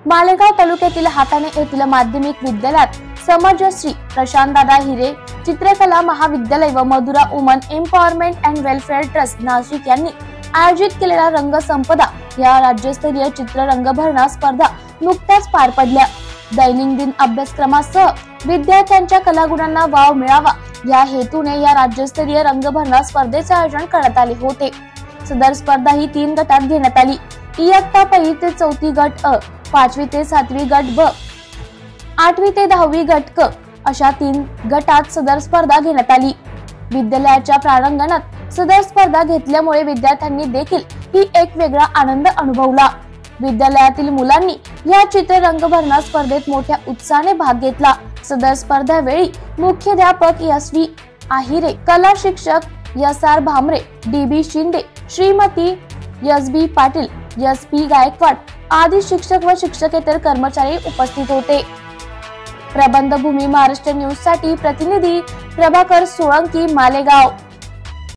मालेगाव तालुक्यातील हाताणे येथील माध्यमिक विद्यालयात समाजश्री प्रशांतदादा हिरे चित्रकला महाविद्यालय व Madhura woman empowerment and welfare trust Nashik यांनी आयोजित केलेल्या रंगसंपदा या राज्यस्तरीय चित्र रंगभरणा स्पर्धा नुकत्याच पार पडल्या। दैनंदिन अभ्यासक्रमासह विद्यार्थ्यांच्या कलागुणांना वाव मिळावा या हेतूने या राज्यस्तरीय रंगभरणा स्पर्धेचे आयोजन करण्यात आले होते। सदर स्पर्धा ही 3 गटात घेण्यात आली। इयत्ता 1ली ते 4थी गट अ, 5वी ते 7वी गट ब, 8वी ते 10वी गट क अशा 3 गटात सदर स्पर्धा घेण्यात आली। विद्यालयाच्या प्रांगणात सदर स्पर्धा घेतल्यामुळे विद्यार्थ्यांनी देखील ही एक वेगळा आनंद अनुभवला। विद्यालयातील मुलांनी या चित्र रंगभरणा स्पर्धेत मोठ्या उत्साहाने भाग घेतला। सदर स्पर्धेवेळी मुख्याध्यापक एस.व्ही. आहिरे, कला शिक्षक SR. Bhamre, DB. Shinde, Shrimati S.B.. Patil, SP. Gaikwad आदी शिक्षक व शिक्षकेतर कर्मचारी उपस्थित होते। प्रबंधभूमी महाराष्ट्र न्यूज साठी प्रतिनिधी प्रभाकर सोळंकी, मालेगाव।